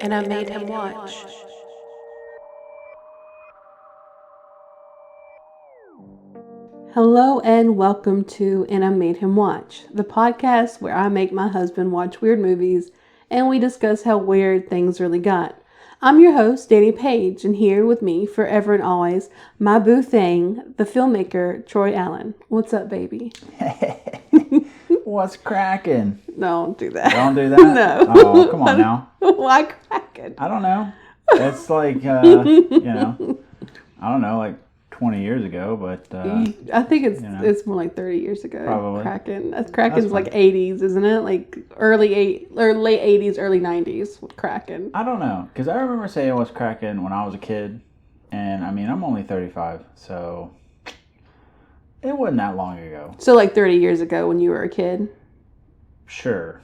and I made him watch. Hello and welcome to And I Made Him Watch, the podcast where I make my husband watch weird movies and we discuss how weird things really got. I'm your host, Dani Page, and here with me forever and always, my boo thing, the filmmaker, Troy Allen. What's up, baby? What's cracking? Don't do that. Don't do that? No. Oh, come on now. Why cracking? I don't know. It's like, I don't know, like 20 years ago, but... I think it's more like 30 years ago. Probably. Cracken's like 80s, isn't it? Like late 80s, early 90s with Kraken. I don't know, because I remember saying what's cracking when I was a kid, and I mean, I'm only 35, so it wasn't that long ago. So like 30 years ago when you were a kid? Sure.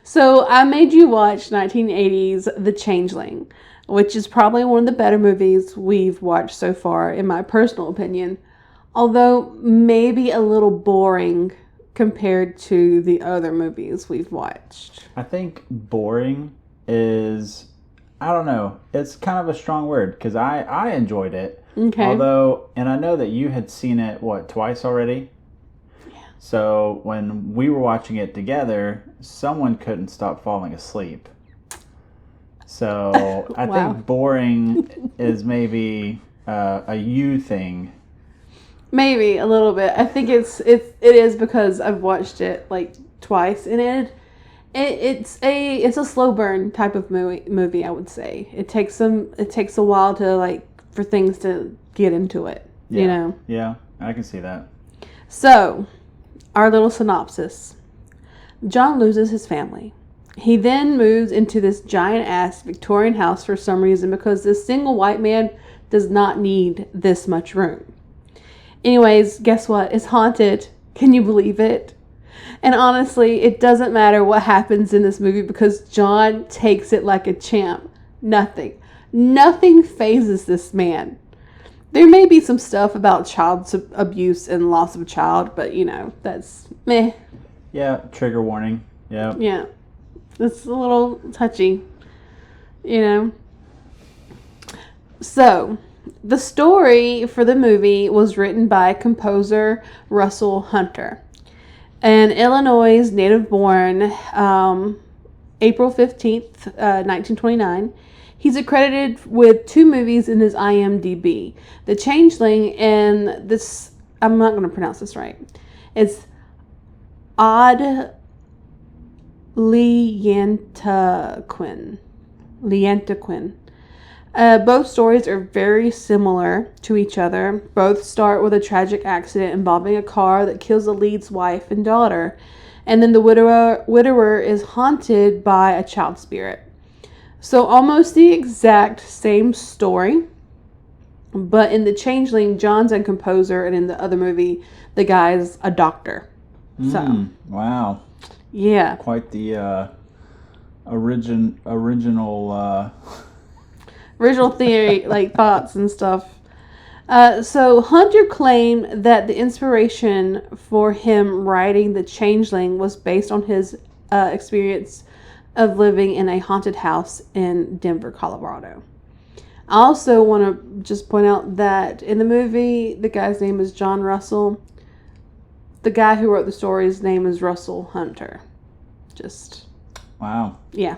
So I made you watch 1980's The Changeling, which is probably one of the better movies we've watched so far, in my personal opinion. Although maybe a little boring compared to the other movies we've watched. I think boring is, I don't know, it's kind of a strong word, because I enjoyed it. Okay. Although, and I know that you had seen it, twice already? Yeah. So when we were watching it together, someone couldn't stop falling asleep. So I think boring is maybe a you thing. Maybe a little bit. I think it is because I've watched it like twice, and it's a slow burn type of movie. I would say it takes a while to for things to get into it. Yeah. You know. Yeah, I can see that. So, our little synopsis: John loses his family. He then moves into this giant-ass Victorian house for some reason because this single white man does not need this much room. Anyways, guess what? It's haunted. Can you believe it? And honestly, it doesn't matter what happens in this movie because John takes it like a champ. Nothing phases this man. There may be some stuff about child abuse and loss of a child, but that's meh. Yeah, trigger warning. Yeah. Yeah. It's a little touchy, So, the story for the movie was written by composer Russell Hunter, an Illinois native-born, April 15th, 1929. He's accredited with 2 movies in his IMDb, The Changeling and this, I'm not going to pronounce this right, it's Odd Liantaquin. Both stories are very similar to each other. Both start with a tragic accident involving a car that kills the lead's wife and daughter. And then the widower is haunted by a child spirit. So almost the exact same story. But in The Changeling, John's a composer, and in the other movie, the guy's a doctor. Wow. Yeah. Quite the original theory, thoughts and stuff. So Hunter claimed that the inspiration for him writing The Changeling was based on his experience of living in a haunted house in Denver, Colorado. I also want to just point out that in the movie, the guy's name is John Russell. The guy who wrote the story's name is Russell Hunter. Wow. Yeah.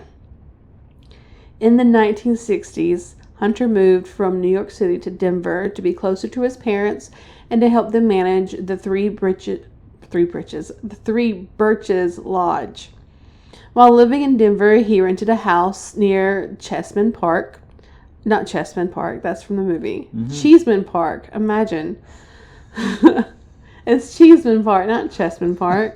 In the 1960s, Hunter moved from New York City to Denver to be closer to his parents and to help them manage the Three Birches Lodge. While living in Denver, he rented a house near Cheesman Park. Not Cheesman Park, that's from the movie. Mm-hmm. Cheesman Park, imagine. It's Cheesman Park, not Cheesman Park.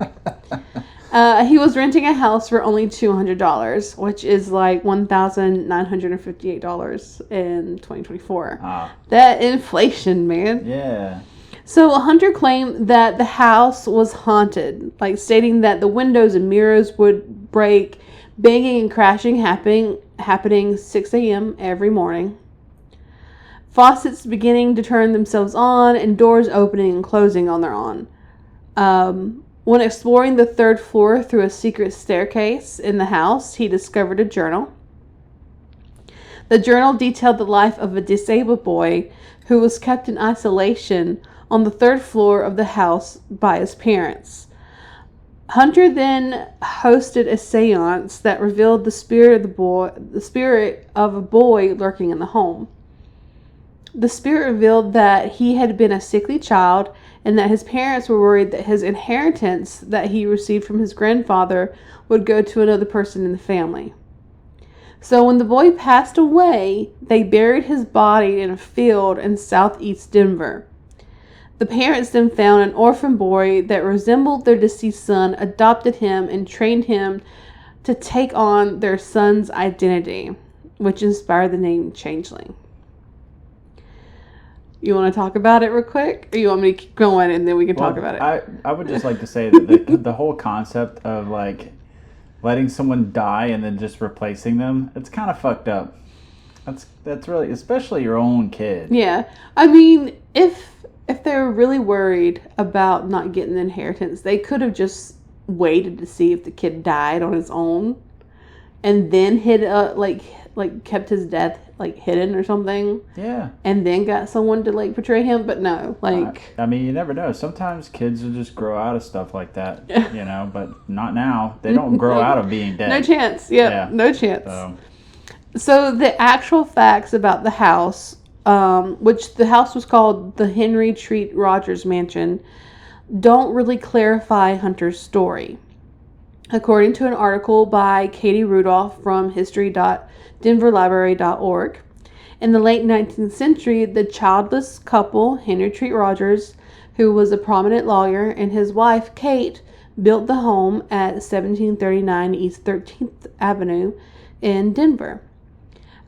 He was renting a house for only $200, which is like $1,958 in 2024. That inflation, man. Yeah. So Hunter claimed that the house was haunted, stating that the windows and mirrors would break, banging and crashing happening 6 a.m. every morning. Faucets beginning to turn themselves on and doors opening and closing on their own. When exploring the 3rd floor through a secret staircase in the house, he discovered a journal. The journal detailed the life of a disabled boy who was kept in isolation on the 3rd floor of the house by his parents. Hunter then hosted a seance that revealed the spirit of a boy lurking in the home. The spirit revealed that he had been a sickly child and that his parents were worried that his inheritance that he received from his grandfather would go to another person in the family. So when the boy passed away, they buried his body in a field in southeast Denver. The parents then found an orphan boy that resembled their deceased son, adopted him, and trained him to take on their son's identity, which inspired the name Changeling. You want to talk about it real quick? Or you want me to keep going and then we can talk about it? I would just like to say that the whole concept of like letting someone die and then just replacing them, it's kind of fucked up. That's really, especially your own kid. Yeah. I mean, if they were really worried about not getting the inheritance, they could have just waited to see if the kid died on his own and then kept his death like hidden or something. Yeah. And then got someone to like portray him, but no, like I mean, you never know. Sometimes kids will just grow out of stuff like that, you know, but not now. They don't grow out of being dead. No chance. Yeah. No chance. So the actual facts about the house, which the house was called the Henry Treat Rogers Mansion, don't really clarify Hunter's story. According to an article by Katie Rudolph from history.denverlibrary.org, in the late 19th century, the childless couple, Henry Treat Rogers, who was a prominent lawyer, and his wife, Kate, built the home at 1739 East 13th Avenue in Denver.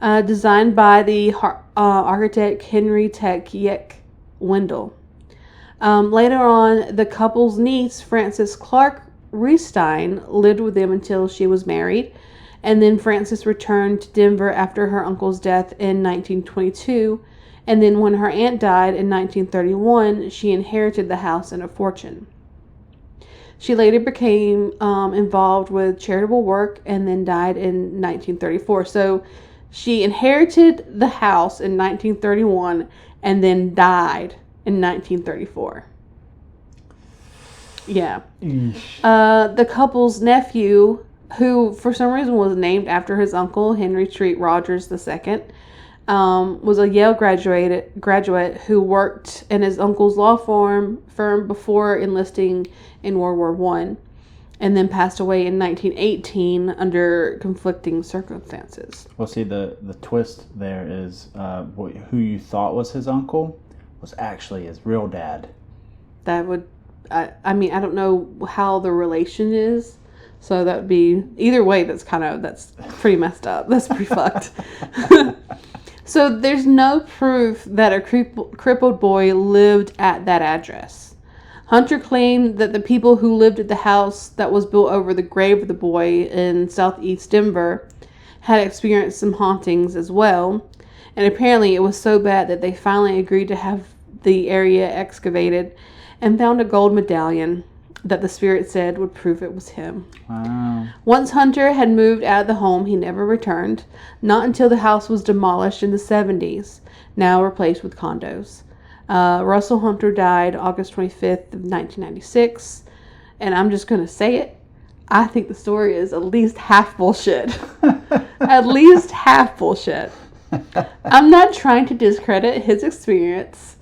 Designed by the architect Henry Tech Yeck Wendell. Later on, the couple's niece, Frances Clark Restein, lived with them until she was married, and then Frances returned to Denver after her uncle's death in 1922, and then when her aunt died in 1931, she inherited the house and a fortune. She later became involved with charitable work and then died in 1934. So she inherited the house in 1931 and then died in 1934. Yeah. The couple's nephew, who for some reason was named after his uncle, Henry Treat Rogers II, was a Yale graduate who worked in his uncle's law firm before enlisting in World War I, and then passed away in 1918 under conflicting circumstances. Well, see, the twist there is who you thought was his uncle was actually his real dad. That would, I mean, I don't know how the relation is, so that would be, either way, that's pretty messed up. That's pretty fucked. So there's no proof that a crippled boy lived at that address. Hunter claimed that the people who lived at the house that was built over the grave of the boy in southeast Denver had experienced some hauntings as well. And apparently it was so bad that they finally agreed to have the area excavated and found a gold medallion that the spirit said would prove it was him. Wow. Once Hunter had moved out of the home, he never returned, not until the house was demolished in the 70s, now replaced with condos. Russell Hunter died August 25th of 1996, and I'm just going to say it. I think the story is at least half bullshit. At least half bullshit. I'm not trying to discredit his experience.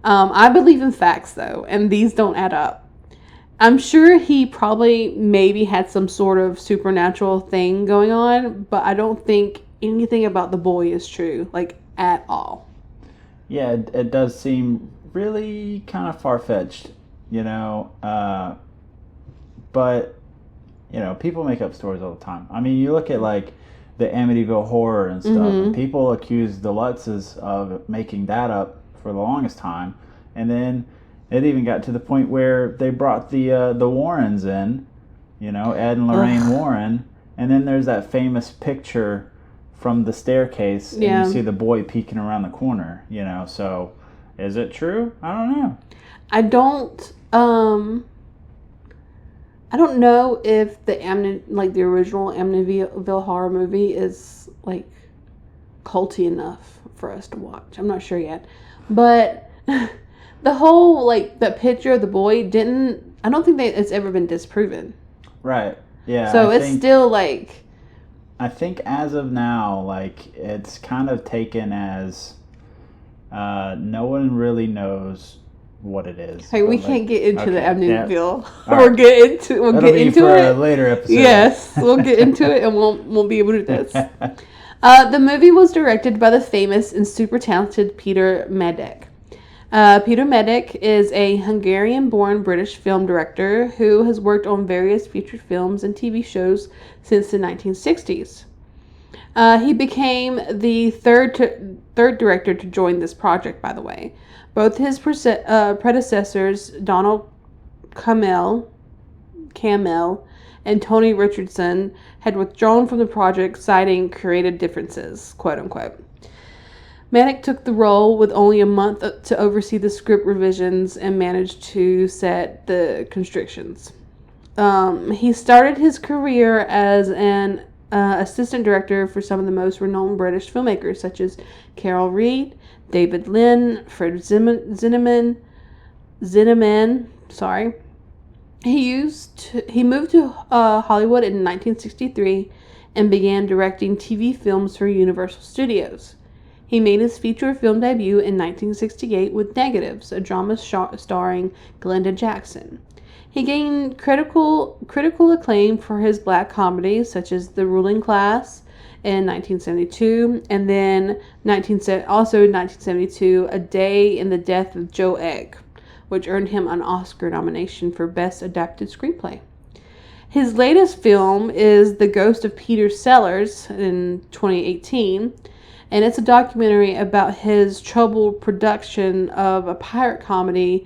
I believe in facts, though, and these don't add up. I'm sure he probably maybe had some sort of supernatural thing going on, but I don't think anything about the boy is true, like, at all. Yeah, it does seem really kind of far-fetched, you know, but, you know, people make up stories all the time. I mean, you look at, like, the Amityville Horror and stuff, and people accuse the Lutzes of making that up for the longest time, and then it even got to the point where they brought the Warrens in, you know, Ed and Lorraine Warren, and then there's that famous picture from the staircase, and you see the boy peeking around the corner, you know, so is it true? I don't know. I don't know if the the original Amityville horror movie is like culty enough for us to watch. I'm not sure yet, but the whole like the picture of the boy didn't. I don't think that it's ever been disproven. Right. Yeah. So it's still like. I think as of now, like it's kind of taken as no one really knows what it is. Hey, we can't get into the Amityville. Yeah. We'll get into a later episode. Yes, we'll get into it and we'll be able to do this. The movie was directed by the famous and super talented Peter Medek. Peter Medek is a Hungarian-born British film director who has worked on various featured films and TV shows since the 1960s. He became the third director to join this project, by the way. Both his predecessors, Donald Cammell and Tony Richardson, had withdrawn from the project, citing creative differences, quote unquote. Medek took the role with only a month to oversee the script revisions and managed to set the constrictions. He started his career as an assistant director for some of the most renowned British filmmakers, such as Carol Reed, David Lynn, Fred Zinnemann. Sorry. He moved to Hollywood in 1963 and began directing TV films for Universal Studios. He made his feature film debut in 1968 with Negatives, a drama starring Glenda Jackson. He gained critical acclaim for his black comedies, such as The Ruling Class in 1972, and then also in 1972, A Day in the Death of Joe Egg, which earned him an Oscar nomination for Best Adapted Screenplay. His latest film is The Ghost of Peter Sellers in 2018, and it's a documentary about his troubled production of a pirate comedy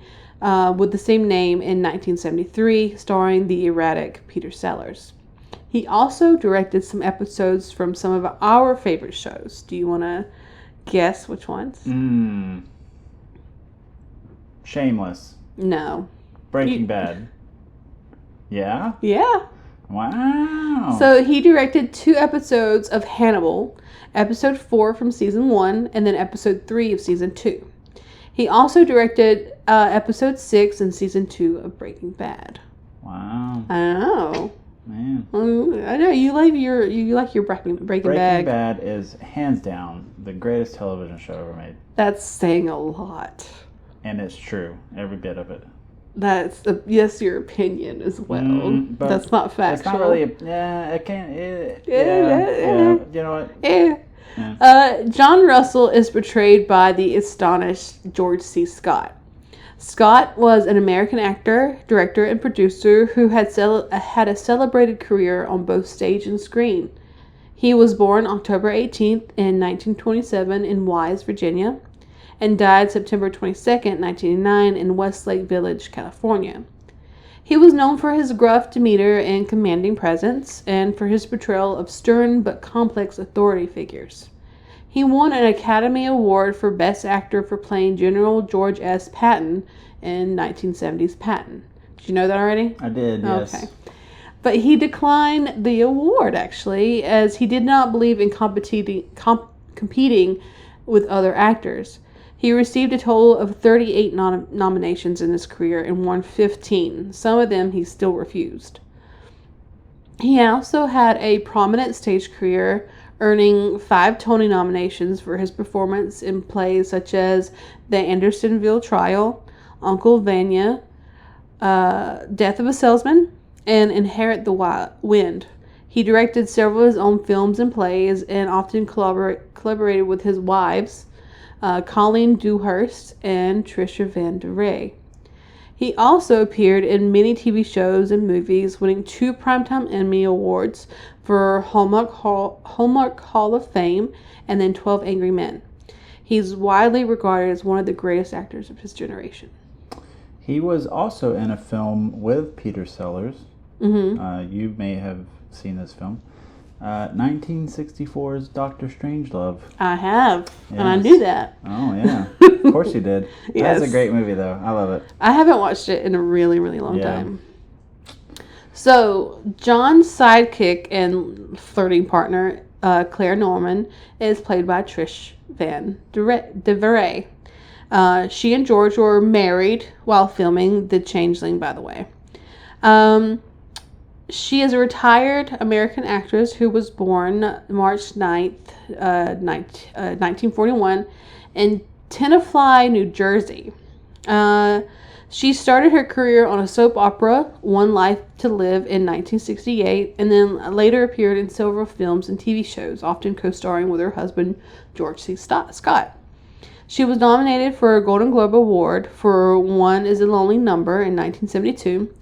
with the same name in 1973, starring the erratic Peter Sellers. He also directed some episodes from some of our favorite shows. Do you want to guess which ones? Shameless. No. Breaking Bad. Yeah? Yeah. Wow. So he directed 2 episodes of Hannibal, episode 4 from season 1, and then episode 3 of season 2. He also directed episode 6 in season 2 of Breaking Bad. Wow. I know. Man. I know you like your Breaking Bad. Breaking Bad is hands down the greatest television show ever made. That's saying a lot. And it's true, every bit of it. That's your opinion as well. But that's not factual. It's not really. It can't. You know what? Yeah. John Russell is portrayed by the astonished George C. Scott. Scott was an American actor, director, and producer who had a celebrated career on both stage and screen. He was born October 18th in 1927 in Wise, Virginia, and died September 22nd, 1989 in Westlake Village, California. He was known for his gruff demeanor and commanding presence, and for his portrayal of stern but complex authority figures. He won an Academy Award for Best Actor for playing General George S. Patton in 1970's Patton. Did you know that already? I did, yes. Okay. But he declined the award, actually, as he did not believe in competing with other actors. He received a total of 38 nominations in his career and won 15. Some of them he still refused. He also had a prominent stage career, earning 5 Tony nominations for his performance in plays such as The Andersonville Trial, Uncle Vanya, Death of a Salesman, and Inherit the Wind. He directed several of his own films and plays and often collaborated with his wives, Colleen Dewhurst and Trisha Van Der Rey. He also appeared in many TV shows and movies, winning 2 Primetime Emmy Awards for Hallmark Hall of Fame and then 12 Angry Men. He's widely regarded as one of the greatest actors of his generation. He was also in a film with Peter Sellers. Mm-hmm. You may have seen this film. 1964's Dr. Strangelove. I have, yes. and I knew that. Oh, yeah. Of course you did. Yes. That's a great movie, though. I love it. I haven't watched it in a really, really long time. So, John's sidekick and flirting partner, Claire Norman, is played by Trish Van Devere. She and George were married while filming The Changeling, by the way. She is a retired American actress who was born March 9th, 1941 in Tenafly, New Jersey. She started her career on a soap opera, One Life to Live, in 1968, and then later appeared in several films and TV shows, often co-starring with her husband, George C. Scott. She was nominated for a Golden Globe Award for One is a Lonely Number in 1972,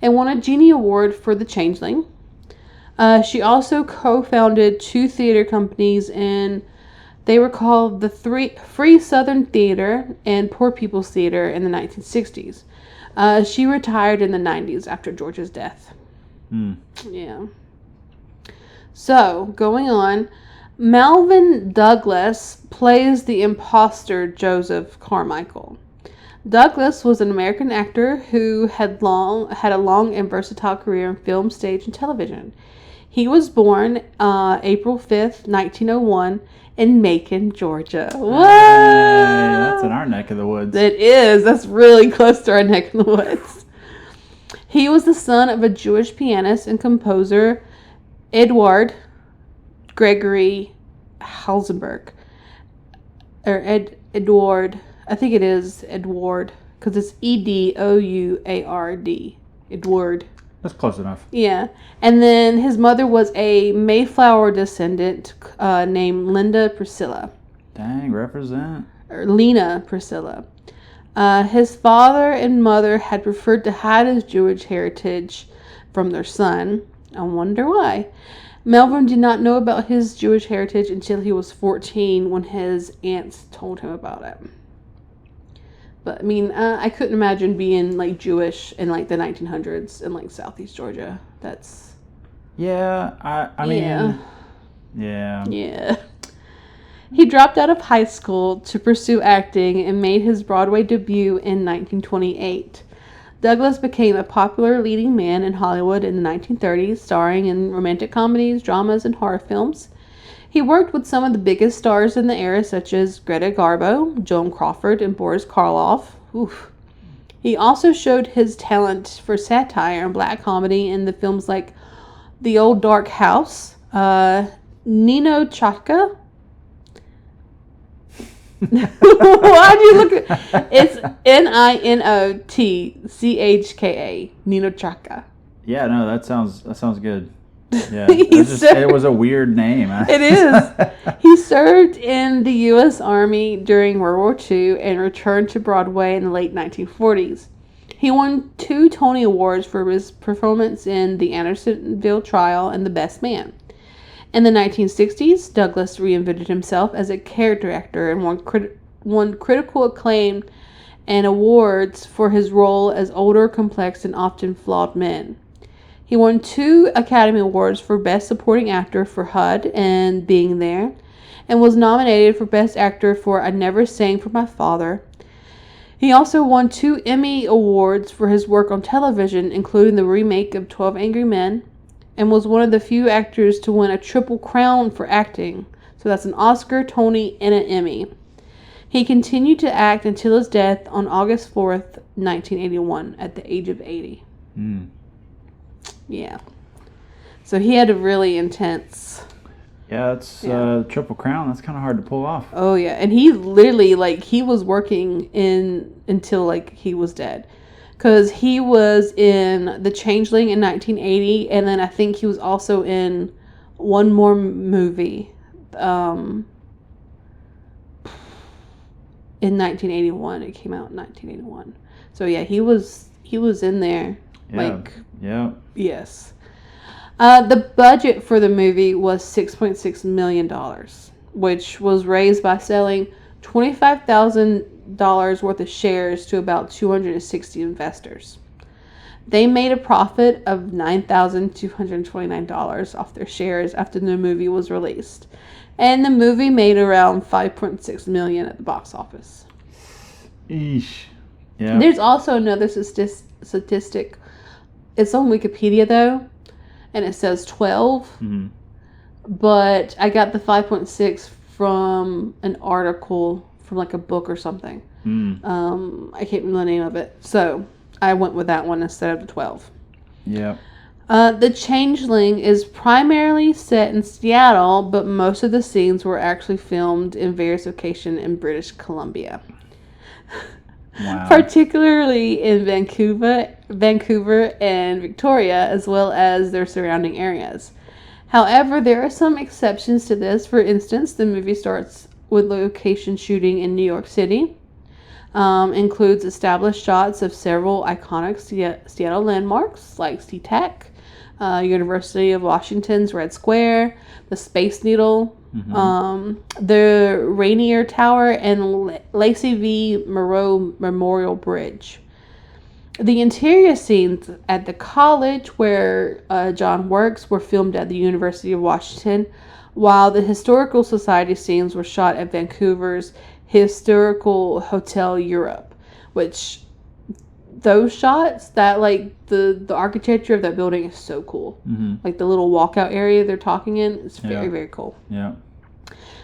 and won a Genie Award for The Changeling. She also co-founded two theater companies, and they were called the Free Southern Theater and Poor People's Theater in the 1960s. She retired in the 90s after George's death. Yeah. So, going on, Melvin Douglas plays the imposter Joseph Carmichael. Douglas was an American actor who had a long and versatile career in film, stage, and television. He was born April 5th, 1901, in Macon, Georgia. What? That's in our neck of the woods. It is. That's really close to our neck of the woods. He was the son of a Jewish pianist and composer, Edward Gregory Halzenberg. Or Edward. I think it is Edward, because it's Edouard. Edward. That's close enough. Yeah. And then his mother was a Mayflower descendant named Linda Priscilla. Dang, represent. Or Lena Priscilla. His father and mother had preferred to hide his Jewish heritage from their son. I wonder why. Melvin did not know about his Jewish heritage until he was 14 when his aunts told him about it. But I mean, I couldn't imagine being like Jewish in like the 1900s in like Southeast Georgia. That's. Yeah, I mean. Yeah. Yeah. He dropped out of high school to pursue acting and made his Broadway debut in 1928. Douglas became a popular leading man in Hollywood in the 1930s, starring in romantic comedies, dramas, and horror films. He worked with some of the biggest stars in the era, such as Greta Garbo, Joan Crawford, and Boris Karloff. Oof. He also showed his talent for satire and black comedy in the films like The Old Dark House, Nino Chaka. Why do you look at it's Ninotchka, Nino Chaka. Yeah, no, that sounds good. Yeah, it was a weird name. It is. He served in the U.S. Army during World War II and returned to Broadway in the late 1940s. He won 2 Tony Awards for his performance in The Andersonville Trial and The Best Man. In the 1960s, Douglas reinvented himself as a character actor and won critical acclaim and awards for his role as older, complex, and often flawed men. He won 2 Academy Awards for Best Supporting Actor for HUD and Being There, and was nominated for Best Actor for I Never Sang for My Father. He also won 2 Emmy Awards for his work on television, including the remake of 12 Angry Men, and was one of the few actors to win a Triple Crown for acting. So that's an Oscar, Tony, and an Emmy. He continued to act until his death on August 4th, 1981, at the age of 80. Yeah. So he had a really intense... Yeah, it's Triple Crown. That's kind of hard to pull off. Oh, yeah. And he literally, like, he was working until, like, he was dead. Because he was in The Changeling in 1980, and then I think he was also in one more movie in 1981. It came out in 1981. So, yeah, he was in there. Yeah. Yes. The budget for the movie was $6.6 million, which was raised by selling $25,000 worth of shares to about 260 investors. They made a profit of $9,229 off their shares after the movie was released. And the movie made around $5.6 million at the box office. Eesh. Yeah. There's also another statistic. It's on Wikipedia though, and it says 12. Mm-hmm. But I got the 5.6 from an article from like a book or something. I can't remember the name of it, so I went with that one instead of the 12. Yeah. The Changeling is primarily set in Seattle, but most of the scenes were actually filmed in various locations in British Columbia. Wow. Particularly in Vancouver and Victoria, as well as their surrounding areas. However, there are some exceptions to this. For instance, the movie starts with location shooting in New York City. Includes established shots of several iconic Seattle landmarks like SeaTac, University of Washington's Red Square, the Space Needle, the Rainier Tower, and Lacey V. Moreau Memorial Bridge. The interior scenes at the college where John works were filmed at the University of Washington, while the Historical Society scenes were shot at Vancouver's Historical Hotel Europe, which those shots, that like the architecture of that building is so cool. Like the little walkout area they're talking in is very, very cool. Yeah.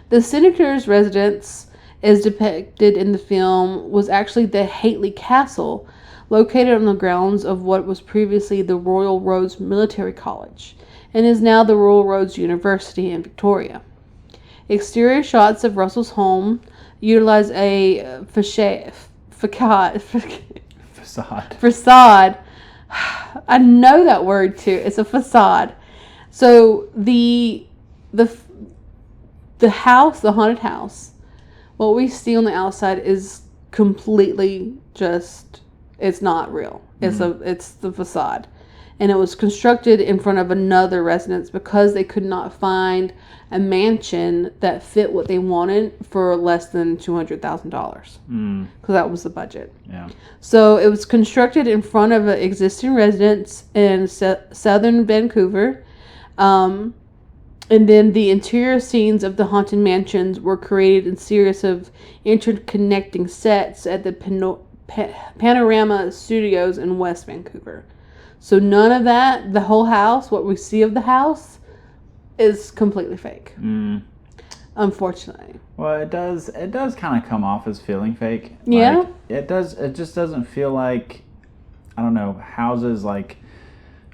The senator's residence, as depicted in the film, was actually the Hately Castle, located on the grounds of what was previously the Royal Roads Military College and is now the Royal Roads University in Victoria. Exterior shots of Russell's home utilize a facade. I know that word too. It's a facade. So the house, the haunted house, what we see on the outside is completely just, it's not real. It's the facade. And it was constructed in front of another residence because they could not find a mansion that fit what they wanted for less than $200,000. Because that was the budget. Yeah. So it was constructed in front of an existing residence in southern Vancouver. And then the interior scenes of the haunted mansions were created in series of interconnecting sets at the Panorama Studios in West Vancouver. So none of that, the whole house, what we see of the house, is completely fake. Unfortunately. Well, it does kind of come off as feeling fake. Yeah. Like, it just doesn't feel like, I don't know, houses like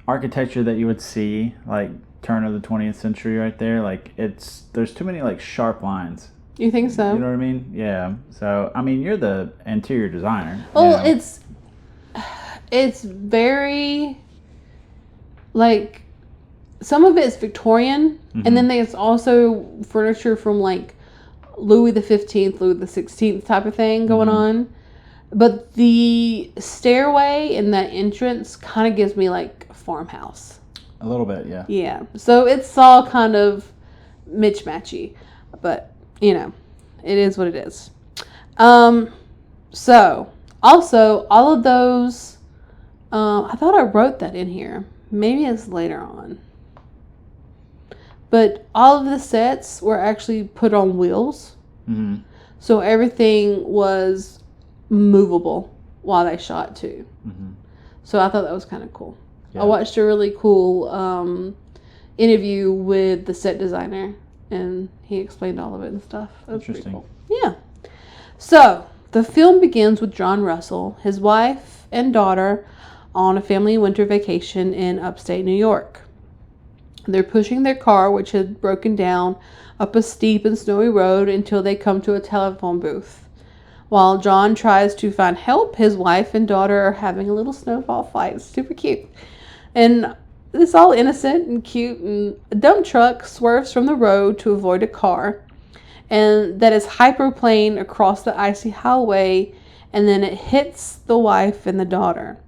architecture that you would see like turn of the 20th century right there. Like there's too many like sharp lines. You think so? You know what I mean? Yeah. So I mean, you're the interior designer. Well, it's very, like, some of it is Victorian, and then there's also furniture from like Louis the 15th, Louis the 16th type of thing going on. But the stairway and that entrance kind of gives me like a farmhouse. A little bit, yeah. Yeah. So it's all kind of mismatchy, but you know, it is what it is. So also all of those, I thought I wrote that in here. Maybe it's later on. But all of the sets were actually put on wheels. So everything was movable while they shot too. So I thought that was kind of cool. Yeah. I watched a really cool interview with the set designer, and he explained all of it and stuff. That was pretty cool. Yeah. So the film begins with John Russell, his wife and daughter, on a family winter vacation in upstate New York. They're pushing their car, which had broken down, up a steep and snowy road until they come to a telephone booth. While John tries to find help, his wife and daughter are having a little snowball fight. It's super cute. And it's all innocent and cute, and a dump truck swerves from the road to avoid a car, and that is hyperplaned across the icy highway, and then it hits the wife and the daughter.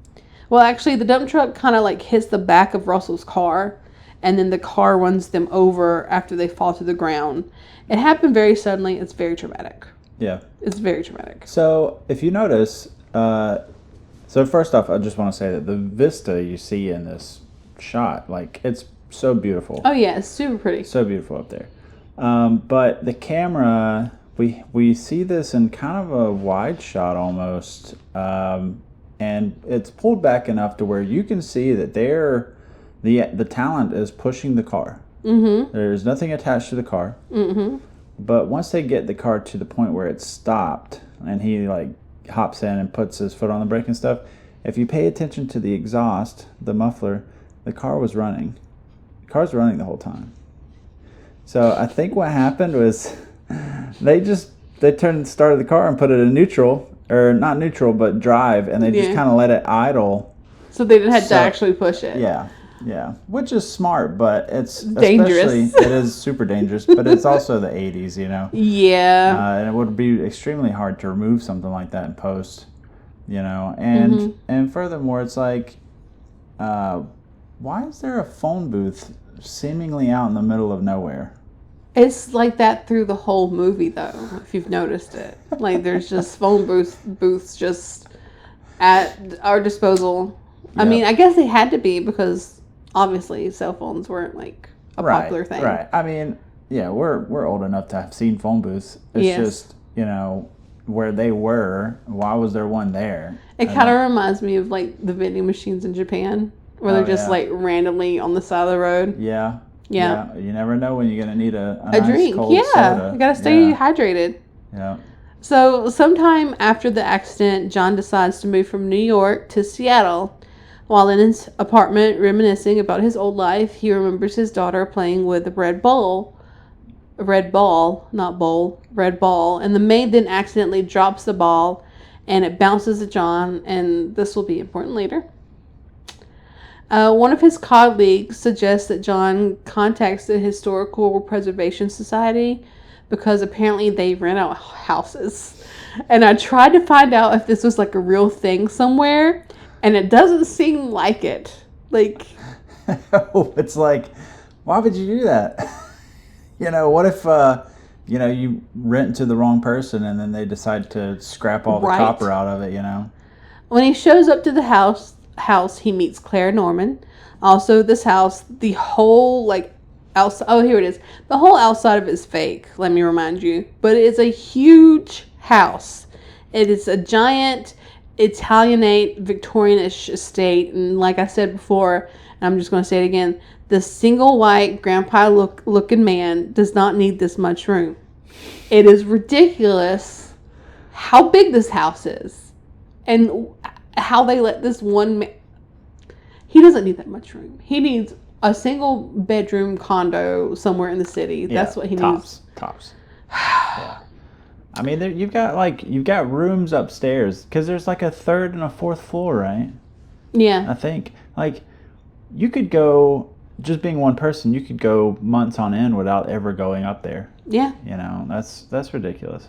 Well, actually, the dump truck kind of like hits the back of Russell's car, and then the car runs them over after they fall to the ground. It happened very suddenly. It's very traumatic. Yeah. It's very traumatic. So, if you notice, so first off, I just want to say that the vista you see in this shot, like, it's so beautiful. Oh, yeah. It's super pretty. So beautiful up there. But the camera, we see this in kind of a wide shot almost. and it's pulled back enough to where you can see that the talent is pushing the car. Mm-hmm. There's nothing attached to the car. Mm-hmm. But once they get the car to the point where it's stopped, and he like hops in and puts his foot on the brake and stuff, if you pay attention to the exhaust, the muffler, the car was running. The car's running the whole time. So I think what happened was they started the car and put it in neutral, or not neutral, but drive, and they just kind of let it idle. So they didn't have to actually push it. Yeah, which is smart, but it's dangerous. It is super dangerous, but it's also the 80s, you know? Yeah. And it would be extremely hard to remove something like that in post, you know? And furthermore, it's like, why is there a phone booth seemingly out in the middle of nowhere? It's like that through the whole movie, though, if you've noticed it. Like, there's just phone booths just at our disposal. Yep. I mean, I guess they had to be because obviously cell phones weren't like a popular thing. Right. I mean, yeah, we're old enough to have seen phone booths. It's just, you know, where they were, why was there one there? It kind of reminds me of like the vending machines in Japan where they're just like randomly on the side of the road. Yeah. You never know when you're going to need a nice drink. Cold soda. You got to stay hydrated. Yeah. So sometime after the accident, John decides to move from New York to Seattle. While in his apartment reminiscing about his old life, he remembers his daughter playing with a red ball, and the maid then accidentally drops the ball, and it bounces at John, and this will be important later. One of his colleagues suggests that John contacts the Historical Preservation Society because apparently they rent out houses. And I tried to find out if this was like a real thing somewhere, and it doesn't seem like it. Like, it's like, why would you do that? You know, what if, you know, you rent to the wrong person and then they decide to scrap all the copper out of it, you know? When he shows up to the house, he meets Claire Norman. Also, this house, the whole, like, outside, here it is. The whole outside of it is fake, let me remind you. But it is a huge house. It is a giant Italianate Victorian-ish estate, and like I said before, and I'm just going to say it again, the single white grandpa looking man does not need this much room. It is ridiculous how big this house is, and how they let this one man, he doesn't need that much room. He needs a single bedroom condo somewhere in the city. That's what he needs. Tops. Yeah. I mean, you've got rooms upstairs because there's like a third and a fourth floor, right? Yeah. I think like you could go, just being one person, you could go months on end without ever going up there. Yeah. You know, that's ridiculous.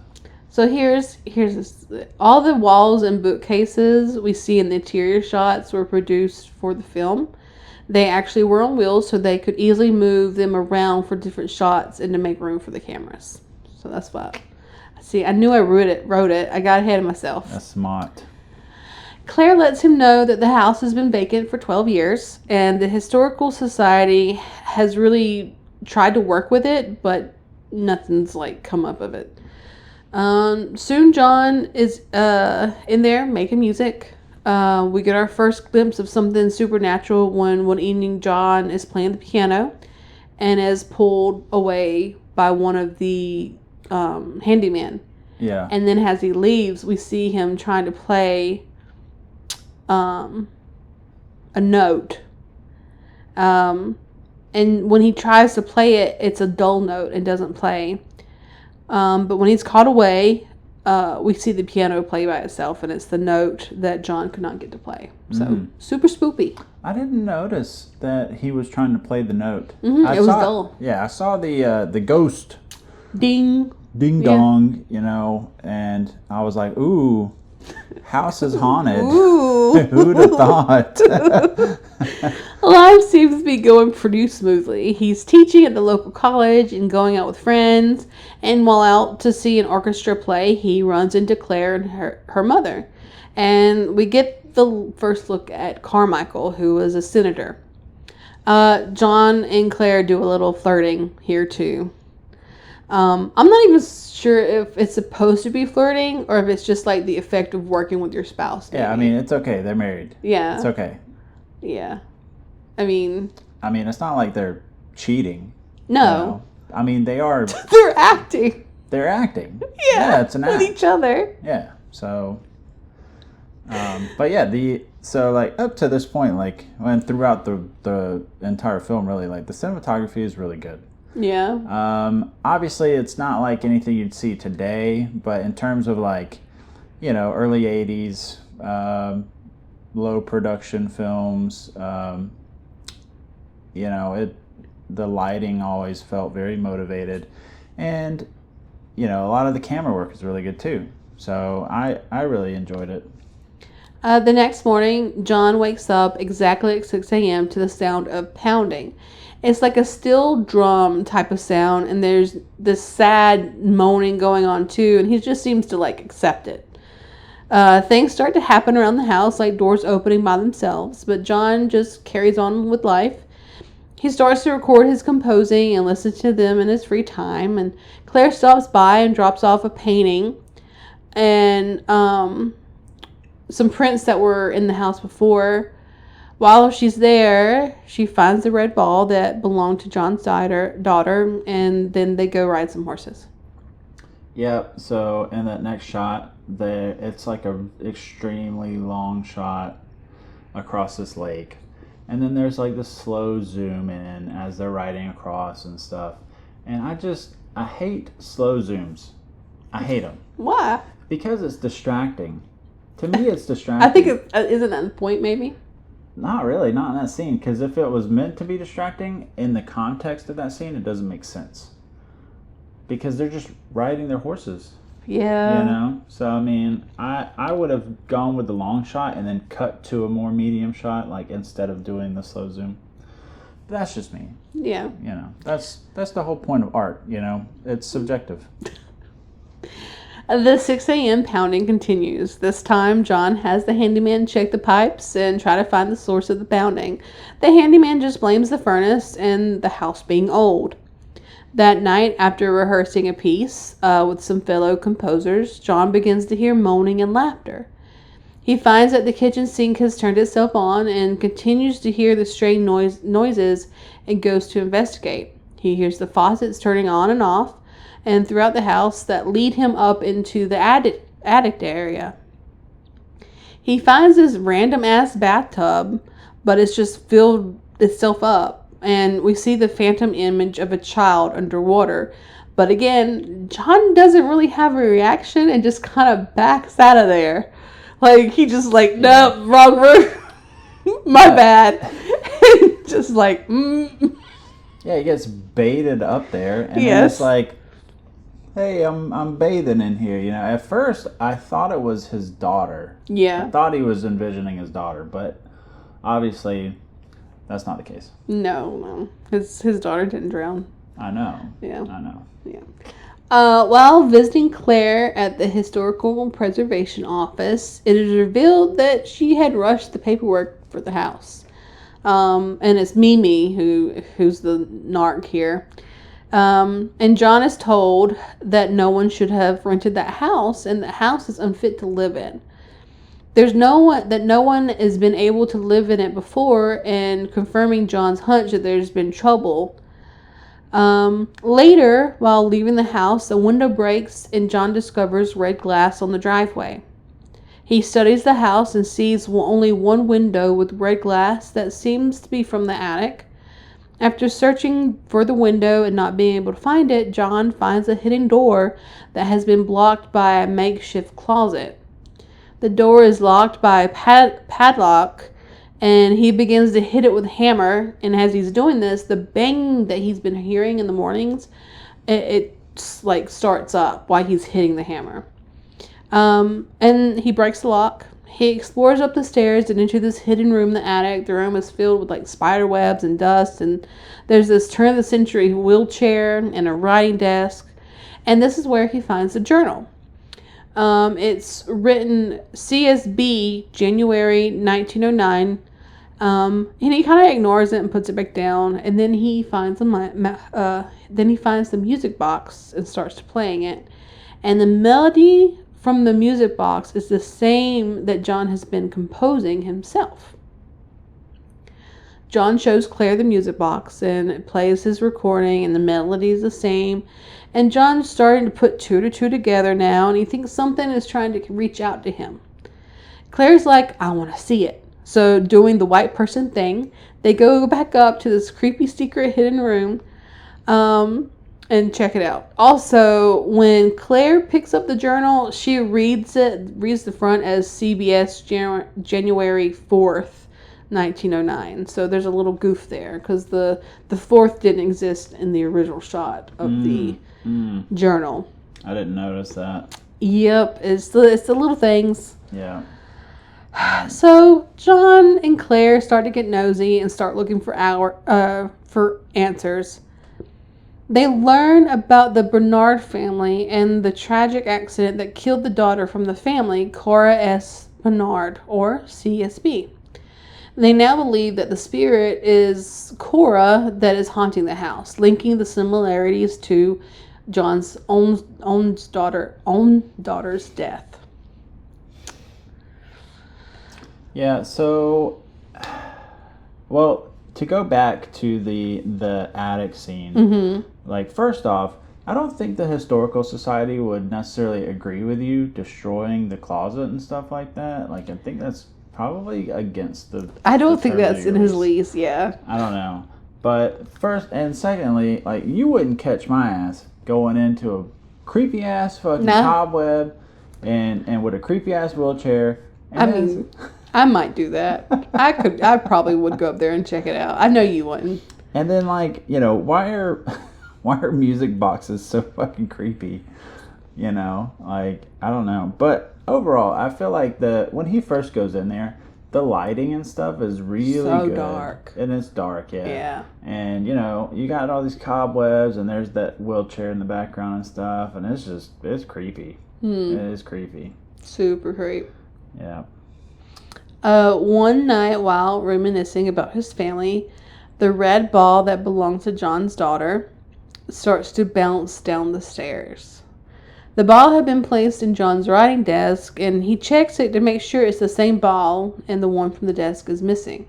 So here's this. All the walls and bookcases we see in the interior shots were produced for the film. They actually were on wheels, so they could easily move them around for different shots and to make room for the cameras. So that's what. See, I knew I wrote it. I got ahead of myself. That's smart. Claire lets him know that the house has been vacant for 12 years, and the Historical Society has really tried to work with it, but nothing's like come up of it. Soon John is in there making music. We get our first glimpse of something supernatural when one evening John is playing the piano and is pulled away by one of the handyman. Yeah. And then as he leaves, we see him trying to play a note. And when he tries to play it, it's a dull note and doesn't play. But when he's caught away, we see the piano play by itself, and it's the note that John could not get to play. So super spoopy. I didn't notice that he was trying to play the note. It was dull. Yeah, I saw the ghost. Ding dong, you know, and I was like, ooh, house is haunted. Ooh. Who'd have thought? Life seems to be going pretty smoothly. He's teaching at the local college and going out with friends, and while out to see an orchestra play, he runs into Claire and her mother, and we get the first look at Carmichael, who is a senator. John and Claire do a little flirting here too. I'm not even sure if it's supposed to be flirting or if it's just like the effect of working with your spouse. Maybe. Yeah, I mean, it's okay. They're married. Yeah. It's okay. Yeah. I mean, it's not like they're cheating. No. You know? I mean, they are. They're acting. They're acting. Yeah, it's an act. with each other. Yeah. So, but yeah, so like up to this point, like when throughout the entire film, really, like the cinematography is really good. Yeah. Obviously, it's not like anything you'd see today, but in terms of like, early '80s, low production films, the lighting always felt very motivated, and a lot of the camera work is really good too. So I really enjoyed it. The next morning, John wakes up exactly at 6 a.m. to the sound of pounding. It's like a steel drum type of sound, and there's this sad moaning going on too, and he just seems to like accept it. Things start to happen around the house, like doors opening by themselves, but John just carries on with life. He starts to record his composing and listen to them in his free time, and Claire stops by and drops off a painting and some prints that were in the house before. While she's there, she finds the red ball that belonged to John's daughter, and then they go ride some horses. Yep. So in that next shot, it's like a extremely long shot across this lake, and then there's like this slow zoom in as they're riding across and stuff. And I hate slow zooms. I hate them. Why? Because it's distracting. To me, it's distracting. I think isn't that the point, maybe? Not really, not in that scene. Because if it was meant to be distracting, in the context of that scene, it doesn't make sense. Because they're just riding their horses. Yeah. So, I mean, I would have gone with the long shot and then cut to a more medium shot, like, instead of doing the slow zoom. But that's just me. Yeah. That's the whole point of art, It's subjective. The 6 a.m. pounding continues. This time, John has the handyman check the pipes and try to find the source of the pounding. The handyman just blames the furnace and the house being old. That night, after rehearsing a piece with some fellow composers, John begins to hear moaning and laughter. He finds that the kitchen sink has turned itself on and continues to hear the strange noises and goes to investigate. He hears the faucets turning on and off and throughout the house that lead him up into the attic area. He finds this random-ass bathtub, but it's just filled itself up, and we see the phantom image of a child underwater. But again, John doesn't really have a reaction and just kind of backs out of there. Like, he just like, nope, wrong room. My bad. And just like, Yeah, he gets baited up there, and then it's like, hey, I'm bathing in here. At first, I thought it was his daughter. Yeah. I thought he was envisioning his daughter, but obviously, that's not the case. No. His daughter didn't drown. I know. Yeah. I know. Yeah. While visiting Claire at the Historical Preservation Office, it is revealed that she had rushed the paperwork for the house. And it's Mimi who's the narc here. And John is told that no one should have rented that house, and the house is unfit to live in. There's no one has been able to live in it before, and confirming John's hunch that there's been trouble. Later, while leaving the house, a window breaks and John discovers red glass on the driveway. He studies the house and sees only one window with red glass that seems to be from the attic. After searching for the window and not being able to find it, John finds a hidden door that has been blocked by a makeshift closet. The door is locked by a padlock, and he begins to hit it with a hammer. And as he's doing this, the bang that he's been hearing in the mornings, it like starts up while he's hitting the hammer. And he breaks the lock. He explores up the stairs and into this hidden room in the attic. The room is filled with like spider webs and dust, and there's this turn-of-the-century wheelchair and a writing desk. And this is where he finds a journal. It's written CSB, January 1909, And he kind of ignores it and puts it back down. And then he finds the music box and starts playing it. And the melody from the music box is the same that John has been composing himself. John shows Claire the music box and it plays his recording, and the melody is the same. And John's starting to put two to two together now, and he thinks something is trying to reach out to him. Claire's like, I want to see it. So, doing the white person thing, they go back up to this creepy secret hidden room and check it out. Also, when Claire picks up the journal, she reads the front as CBS January 4th, 1909. So there's a little goof there because the 4th didn't exist in the original shot of the journal. I didn't notice that. Yep, it's the little things. Yeah. So John and Claire start to get nosy and start looking for answers. They learn about the Bernard family and the tragic accident that killed the daughter from the family, Cora S. Bernard, or CSB. They now believe that the spirit is Cora that is haunting the house, linking the similarities to John's own daughter's death. Yeah, so, well, to go back to the attic scene, like, first off, I don't think the Historical Society would necessarily agree with you destroying the closet and stuff like that. Like, I think that's probably against the... I don't think that's in his lease, yeah. I don't know. But first and secondly, like, you wouldn't catch my ass going into a creepy-ass fucking cobweb and with a creepy-ass wheelchair. And I might do that. I probably would go up there and check it out. I know you wouldn't. And then, like, you know, why are music boxes so fucking creepy? You know, like, I don't know. But overall, I feel like when he first goes in there, the lighting and stuff is really so good. dark. And it's dark, yeah. Yeah. And, you know, you got all these cobwebs, and there's that wheelchair in the background and stuff, and it's creepy. It is creepy. Super creep. Yeah. One night while reminiscing about his family, the red ball that belonged to John's daughter starts to bounce down the stairs. The ball had been placed in John's writing desk, and he checks it to make sure it's the same ball and the one from the desk is missing.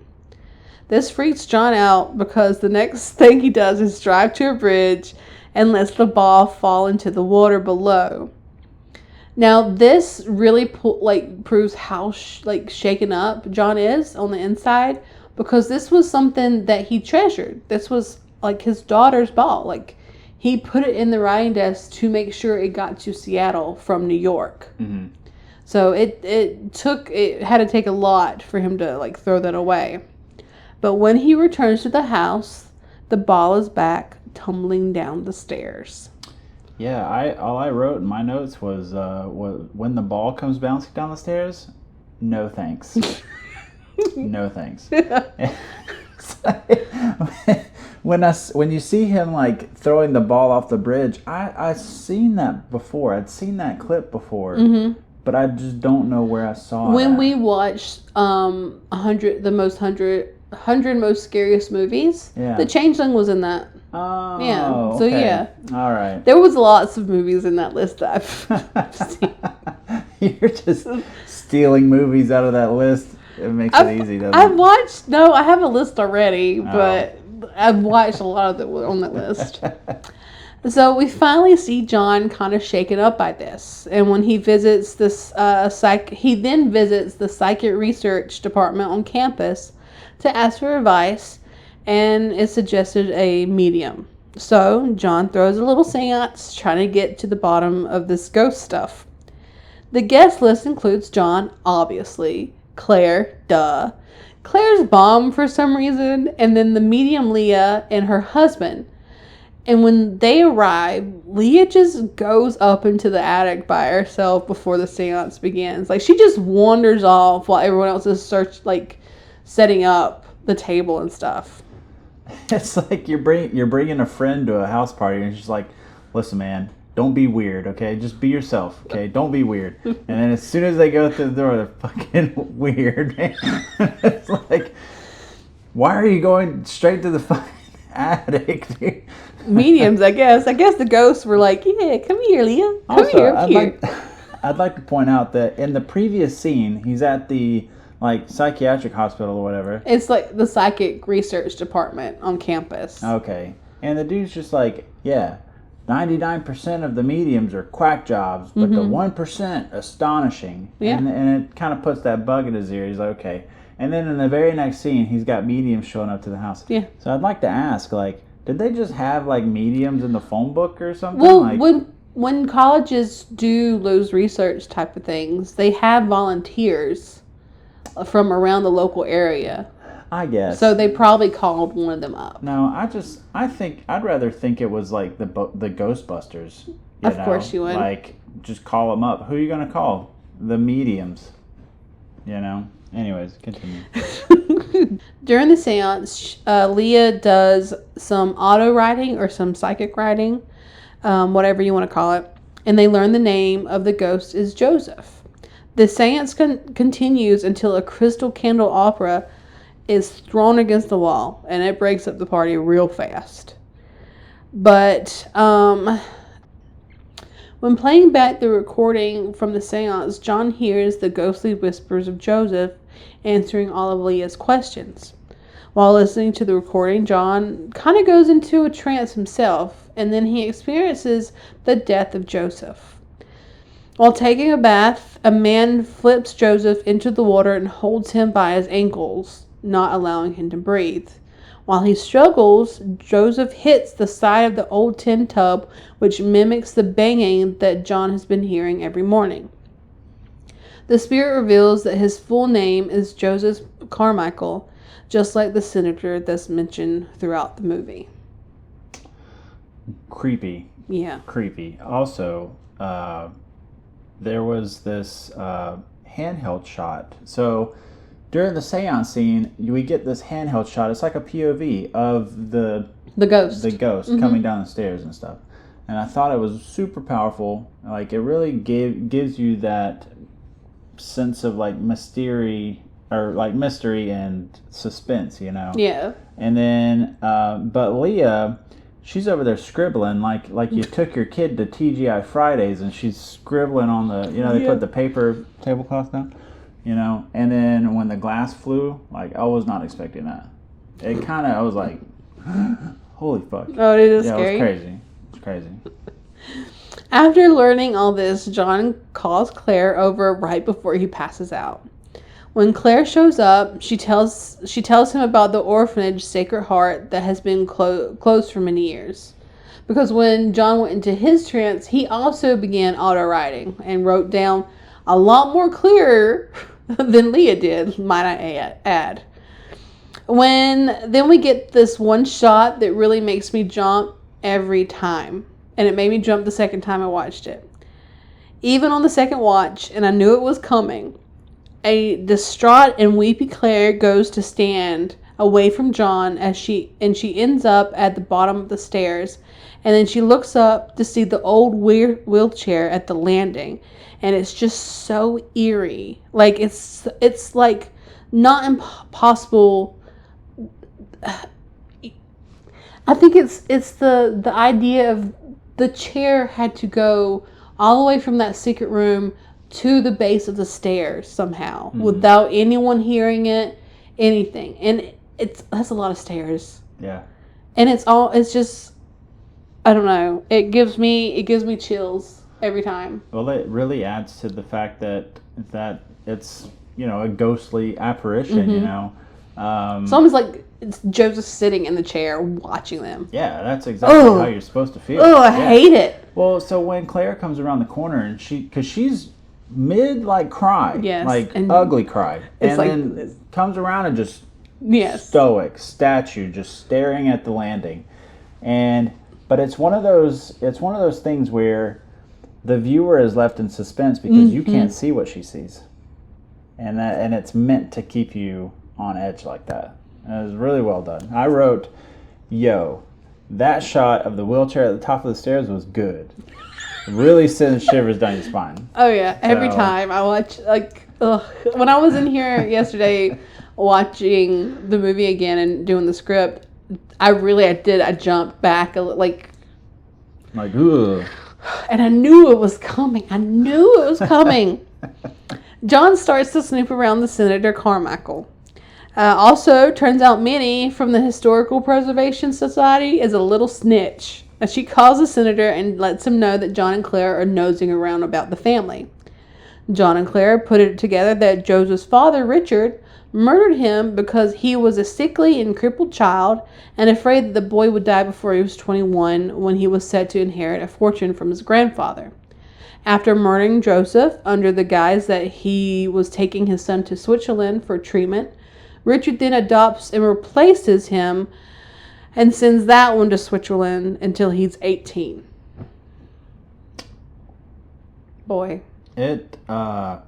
This freaks John out because the next thing he does is drive to a bridge and lets the ball fall into the water below. Now, this really proves how shaken up John is on the inside, because this was something that he treasured. This was like his daughter's ball. Like, he put it in the writing desk to make sure it got to Seattle from New York. Mm-hmm. So it had to take a lot for him to like throw that away. But when he returns to the house, the ball is back, tumbling down the stairs. Yeah, all I wrote in my notes was when the ball comes bouncing down the stairs, no thanks. No thanks. When you see him like throwing the ball off the bridge, I've seen that before. I'd seen that clip before, but I just don't know where I saw it. When we watched 100 most scariest movies, the Changeling was in that. Oh, yeah. So okay. yeah. All right. There was lots of movies in that list that I've seen. You're just stealing movies out of that list. It makes it easy, doesn't it? I have a list already, but I've watched a lot of them on that list. So we finally see John kind of shaken up by this. And when he visits he then visits the psychic research department on campus to ask for advice, and it suggested a medium. So John throws a little seance trying to get to the bottom of this ghost stuff. The guest list includes John, obviously, Claire, duh, Claire's mom for some reason, and then the medium Leah and her husband. And when they arrive, Leah just goes up into the attic by herself before the seance begins. Like, she just wanders off while everyone else is setting up the table and stuff. It's like you're bringing a friend to a house party, and she's like, "Listen, man, don't be weird, okay? Just be yourself, okay? Don't be weird." And then as soon as they go through the door, they're fucking weird. It's like, Why are you going straight to the fucking attic, dude? Mediums, I guess. I guess the ghosts were like, yeah, come here, Leah. Come here, up here. I'd like to point out that in the previous scene, he's at the like psychiatric hospital or whatever. It's like the psychic research department on campus. Okay. And the dude's just like, yeah, 99% of the mediums are quack jobs, but the 1% astonishing. Yeah. And it kind of puts that bug in his ear. He's like, okay. And then in the very next scene, he's got mediums showing up to the house. Yeah. So I'd like to ask, like, did they just have like mediums in the phone book or something? Well, like, when colleges do those research type of things, they have volunteers from around the local area. I guess. So they probably called one of them up. No, I'd rather think it was like the Ghostbusters. Of course you would. Like, just call them up. Who are you going to call? The mediums. You know? Anyways, continue. During the seance, Leah does some auto writing or some psychic writing, whatever you want to call it. And they learn the name of the ghost is Joseph. The seance continues until a crystal candle opera is thrown against the wall, and it breaks up the party real fast. But when playing back the recording from the seance, John hears the ghostly whispers of Joseph answering all of Leah's questions. While listening to the recording, John kind of goes into a trance himself, and then he experiences the death of Joseph. While taking a bath, a man flips Joseph into the water and holds him by his ankles, not allowing him to breathe. While he struggles, Joseph hits the side of the old tin tub, which mimics the banging that John has been hearing every morning. The spirit reveals that his full name is Joseph Carmichael, just like the senator that's mentioned throughout the movie. Creepy. Yeah. Creepy. Also, there was this handheld shot. So during the seance scene, we get this handheld shot. It's like a POV of the ghost. The ghost coming down the stairs and stuff. And I thought it was super powerful. Like, it really gives you that sense of like mystery and suspense, you know? Yeah. And then, but Leah, she's over there scribbling like you took your kid to TGI Fridays and she's scribbling on the, you know, they put the paper tablecloth down, you know? And then when the glass flew, like, I was not expecting that. It kind of, I was like, holy fuck. Oh, it is scary. It was crazy. It's crazy. After learning all this, John calls Claire over right before he passes out. When Claire shows up, she tells him about the orphanage Sacred Heart that has been closed for many years. Because when John went into his trance, he also began auto-writing and wrote down a lot more clearer than Leah did, might I add. Then we get this one shot that really makes me jump every time. And it made me jump the second time I watched it. Even on the second watch, and I knew it was coming, a distraught and weepy Claire goes to stand away from John and she ends up at the bottom of the stairs, and then she looks up to see the old wheelchair at the landing, and it's just so eerie. Like, it's like not impossible. I think it's the idea of the chair had to go all the way from that secret room to the base of the stairs somehow without anyone hearing it, anything. And that's a lot of stairs. Yeah. And it's just, I don't know. It gives me chills every time. Well, it really adds to the fact that it's, you know, a ghostly apparition, you know. It's almost like it's Joseph sitting in the chair watching them. Yeah, that's exactly how you're supposed to feel. Oh, I hate it. Well, so when Claire comes around the corner and because she's mid like cry, and ugly cry, and like, then comes around and just stoic statue, just staring at the landing, but it's one of those things where the viewer is left in suspense because you can't see what she sees, and it's meant to keep you on edge like that. And it was really well done. I wrote, that shot of the wheelchair at the top of the stairs was good. Really sends shivers down your spine. Oh yeah, every time I watch, like, when I was in here yesterday watching the movie again and doing the script, I jumped back like, ugh. And I knew it was coming. John starts to snoop around the Senator Carmichael. Also, turns out Minnie from the Historical Preservation Society is a little snitch. She calls the senator and lets him know that John and Claire are nosing around about the family. John and Claire put it together that Joseph's father, Richard, murdered him because he was a sickly and crippled child and afraid that the boy would die before he was 21 when he was set to inherit a fortune from his grandfather. After murdering Joseph under the guise that he was taking his son to Switzerland for treatment, Richard then adopts and replaces him and sends that one to Switzerland until he's 18. Boy. I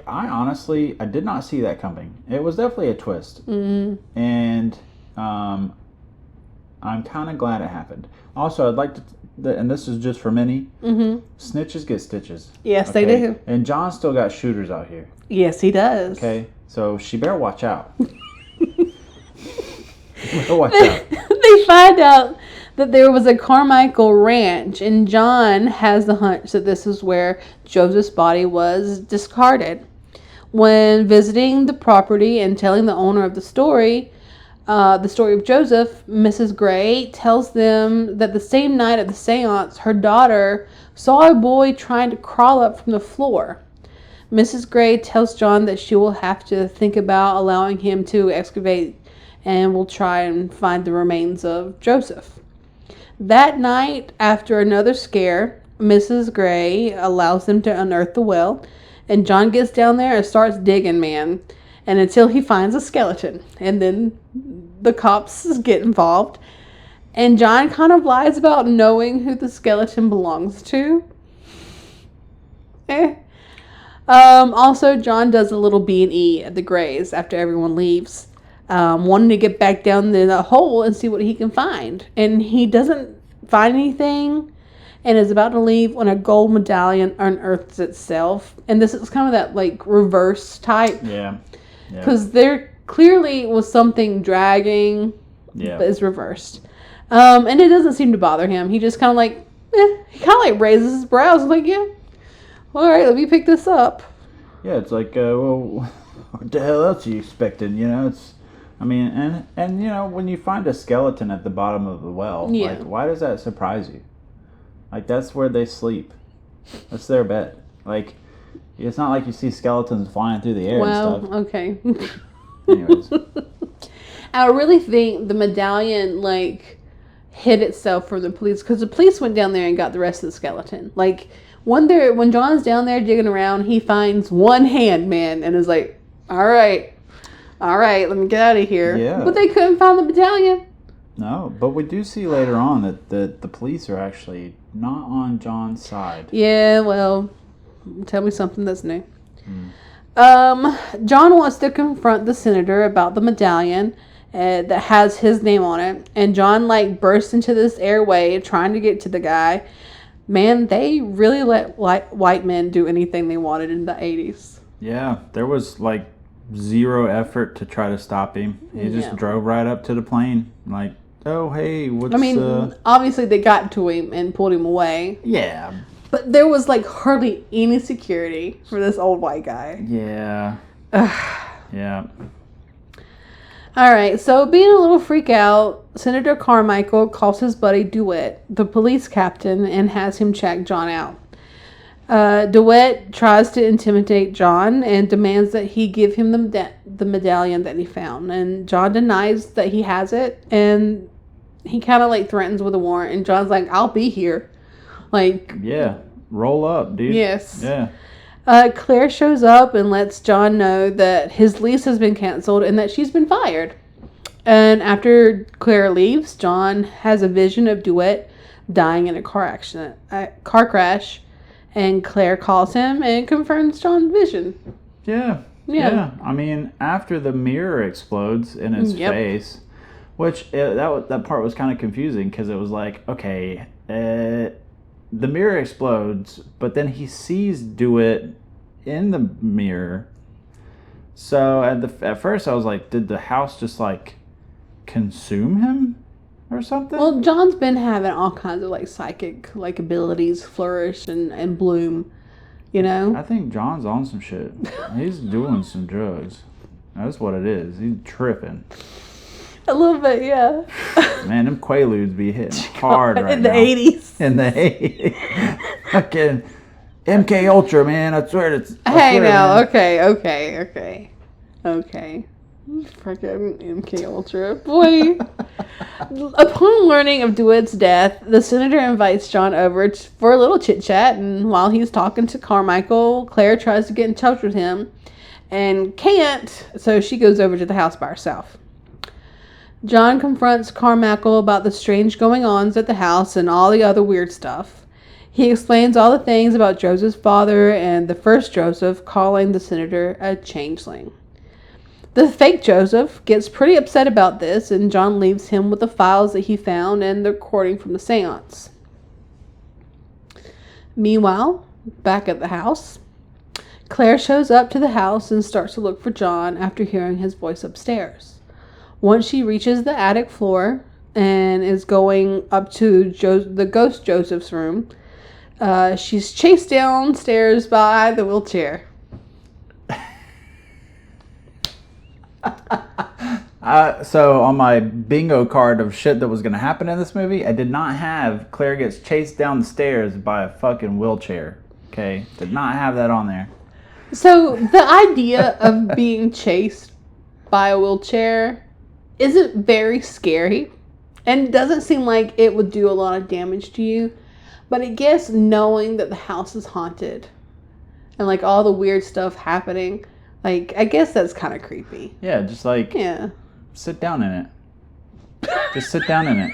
honestly did not see that coming. It was definitely a twist. Mm-hmm. And I'm kind of glad it happened. Also, I'd like to, and this is just for Minnie, snitches get stitches. Yes, okay? They do. And John still got shooters out here. Yes, he does. Okay, so she better watch out. Watch out. They find out that there was a Carmichael ranch, and John has the hunch that this is where Joseph's body was discarded. When visiting the property and telling the owner of the story of Joseph, Mrs. Gray tells them that the same night at the seance, her daughter saw a boy trying to crawl up from the floor. Mrs. Gray tells John that she will have to think about allowing him to excavate and will try and find the remains of Joseph. That night, after another scare, Mrs. Gray allows them to unearth the well, and John gets down there and starts digging, man, and until he finds a skeleton. And then the cops get involved, and John kind of lies about knowing who the skeleton belongs to. Also, John does a little B&E at the Grays after everyone leaves, wanting to get back down the hole and see what he can find. And he doesn't find anything and is about to leave when a gold medallion unearths itself. And this is kind of that like reverse type. Yeah. Because there clearly was something dragging, but it's reversed. And it doesn't seem to bother him. He just kind of like, he kind of like raises his brows like, yeah, all right, let me pick this up. Yeah, it's like, well, what the hell else are you expecting? You know, and you know, when you find a skeleton at the bottom of the well, like, why does that surprise you? Like, that's where they sleep. That's their bed. Like, it's not like you see skeletons flying through the air and stuff. Okay. Anyways. I really think the medallion, like, hid itself from the police, because the police went down there and got the rest of the skeleton. Like, when John's down there digging around, he finds one hand, man, and is like, all right, let me get out of here. Yeah. But they couldn't find the medallion. No, but we do see later on that the police are actually not on John's side. Yeah, well, tell me something that's new. John wants to confront the senator about the medallion that has his name on it, and John like bursts into this airway trying to get to the guy. Man, they really let white men do anything they wanted in the 80s. Yeah, there was like zero effort to try to stop him. He just drove right up to the plane, like, oh, hey, what's... obviously they got to him and pulled him away. Yeah. But there was like hardly any security for this old white guy. Yeah. Yeah. All right, so being a little freak out, Senator Carmichael calls his buddy DeWitt, the police captain, and has him check John out. DeWitt tries to intimidate John and demands that he give him the medallion that he found. And John denies that he has it, and he kind of like threatens with a warrant. And John's like, I'll be here. Like, yeah, roll up, dude. Yes. Yeah. Claire shows up and lets John know that his lease has been canceled and that she's been fired. And after Claire leaves, John has a vision of DeWitt dying in a car crash. And Claire calls him and confirms John's vision. Yeah. I mean, after the mirror explodes in his face, which that part was kind of confusing because it was like, okay, the mirror explodes, but then he sees DeWitt in the mirror, So at first I was like, did the house just like consume him or something? Well, John's been having all kinds of like psychic like abilities flourish and bloom, you know? I think John's on some shit. He's doing some drugs. That's what it is. He's tripping. A little bit, yeah. Man, them Quaaludes be hitting hard right now. In the 80s. In the 80s. Fucking MK Ultra, man. I swear it's. Hey, now, okay. Freaking MK Ultra. Boy. Upon learning of DeWitt's death, the senator invites John over for a little chit-chat, and while he's talking to Carmichael, Claire tries to get in touch with him and can't, so she goes over to the house by herself. John confronts Carmichael about the strange going-ons at the house and all the other weird stuff. He explains all the things about Joseph's father and the first Joseph, calling the senator a changeling. The fake Joseph gets pretty upset about this, and John leaves him with the files that he found and the recording from the seance. Meanwhile, back at the house, Claire shows up to the house and starts to look for John after hearing his voice upstairs. Once she reaches the attic floor and is going up to the ghost Joseph's room, she's chased downstairs by the wheelchair. So on my bingo card of shit that was going to happen in this movie, I did not have Claire gets chased down the stairs by a fucking wheelchair. Okay? Did not have that on there. So the idea of being chased by a wheelchair isn't very scary and doesn't seem like it would do a lot of damage to you. But I guess knowing that the house is haunted and like all the weird stuff happening, like I guess that's kind of creepy. Yeah, just like sit down in it. Just sit down in it.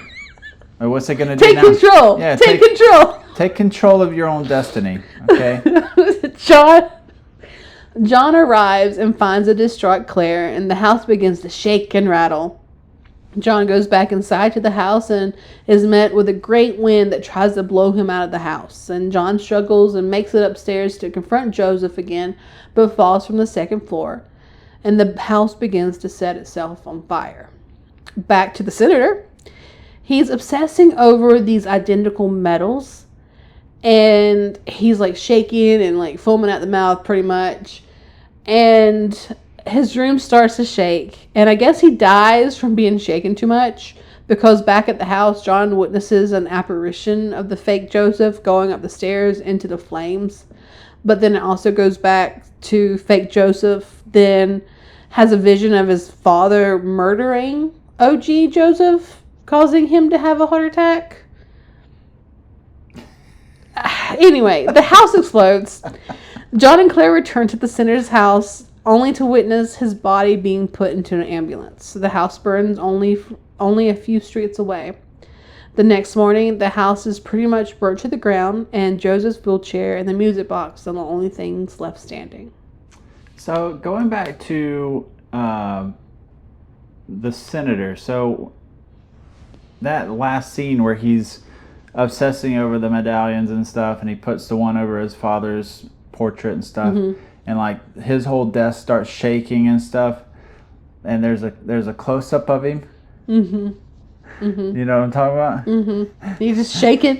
Or what's it gonna do now? Take control. Yeah, take control. Take control of your own destiny. Okay. John arrives and finds a distraught Claire, and the house begins to shake and rattle. John goes back inside to the house and is met with a great wind that tries to blow him out of the house. And John struggles and makes it upstairs to confront Joseph again, but falls from the second floor. And the house begins to set itself on fire. Back to the senator. He's obsessing over these identical metals. And he's like shaking and like foaming at the mouth pretty much. And his room starts to shake. And I guess he dies from being shaken too much. Because back at the house, John witnesses an apparition of the fake Joseph going up the stairs into the flames. But then it also goes back to fake Joseph. Then has a vision of his father murdering OG Joseph. Causing him to have a heart attack. Anyway, the house explodes. John and Claire return to the senator's house, only to witness his body being put into an ambulance. The house burns only a few streets away. The next morning, the house is pretty much burnt to the ground, and Joseph's wheelchair and the music box are the only things left standing. So, going back to the senator, so that last scene where he's obsessing over the medallions and stuff, and he puts the one over his father's portrait and stuff, and like his whole desk starts shaking and stuff, and there's a close-up of him. You know what I'm talking about? He's just shaking.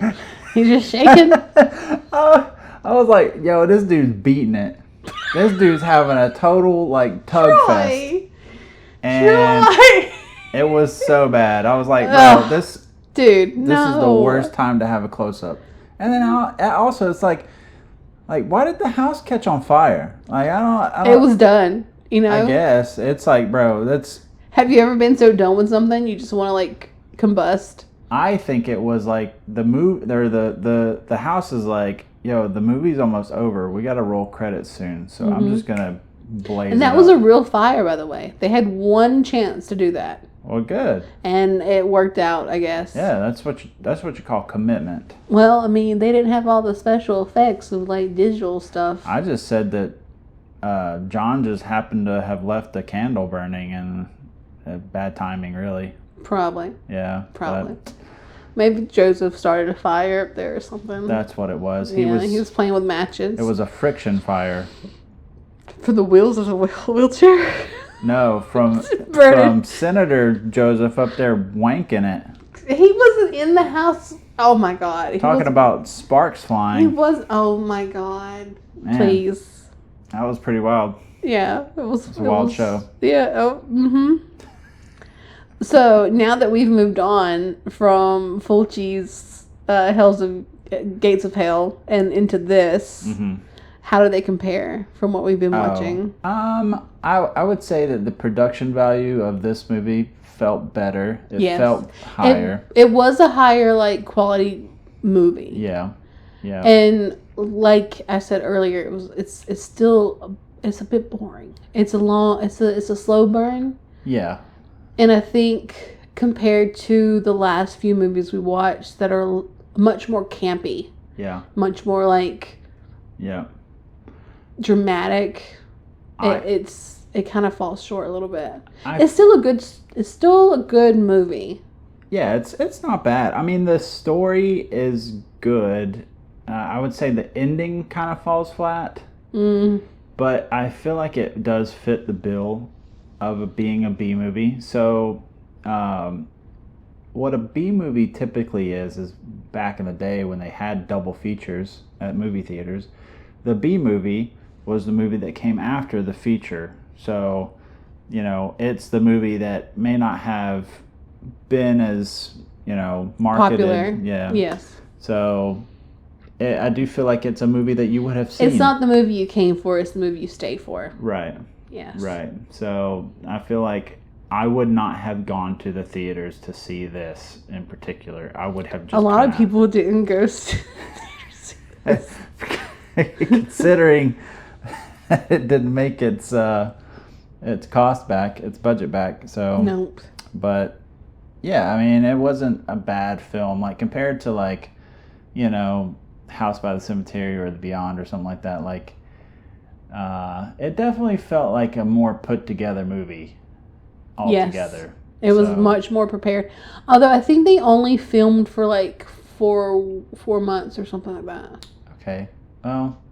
I was like, yo, this dude's beating it. This dude's having a total like tug fest, and it was so bad. I was like, bro, this is the worst time to have a close-up. And then also it's like why did the house catch on fire? Like I don't. It was done. You know. I guess it's like, bro, that's. Have you ever been so done with something you just want to like combust? I think it was like the house is like, yo, the movie's almost over. We got to roll credits soon, so I'm just gonna blaze. And that was a real fire, by the way. They had one chance to do that. Well, good. And it worked out, I guess. Yeah, that's what you call commitment. Well, I mean, they didn't have all the special effects of like digital stuff. I just said that John just happened to have left the candle burning, and bad timing, really. Probably. Yeah. Probably. Maybe Joseph started a fire up there or something. That's what it was. He was playing with matches. It was a friction fire. For the wheels of the wheelchair? No, from Burning. Senator Joseph up there wanking it. He wasn't in the house. Oh my God. Talking about sparks He flying. was. Oh my God. Man, Please. that was pretty wild. Yeah, it was. It's a wild show. Yeah. Oh. Mm-hmm. So now that we've moved on from Fulci's Gates of Hell and into this, how do they compare from what we've been watching? I would say that the production value of this movie felt better. It felt higher. It was a higher quality movie. Yeah. Yeah. And like I said earlier, it's still a bit boring. It's a slow burn. Yeah. And I think compared to the last few movies we watched that are much more campy. Yeah. Much more dramatic. It kind of falls short a little bit. It's still a good movie. Yeah, it's not bad. I mean, the story is good. I would say the ending kind of falls flat. But I feel like it does fit the bill of being a B movie. So, what a B movie typically is back in the day when they had double features at movie theaters, the B movie was the movie that came after the feature. So, it's the movie that may not have been as, marketed. Popular. Yeah. Yes. So, I do feel like it's a movie that you would have seen. It's not the movie you came for, it's the movie you stayed for. Right. Yes. Right. So I feel like I would not have gone to the theaters to see this in particular. I would have just... A lot of people didn't go to the theaters. Considering it didn't make its cost back, its budget back. So nope. But yeah, I mean, it wasn't a bad film. Compared to House by the Cemetery or The Beyond or something like that. It definitely felt like a more put together movie altogether. Yes. It was much more prepared. Although I think they only filmed for 4 months or something like that. Okay. Well,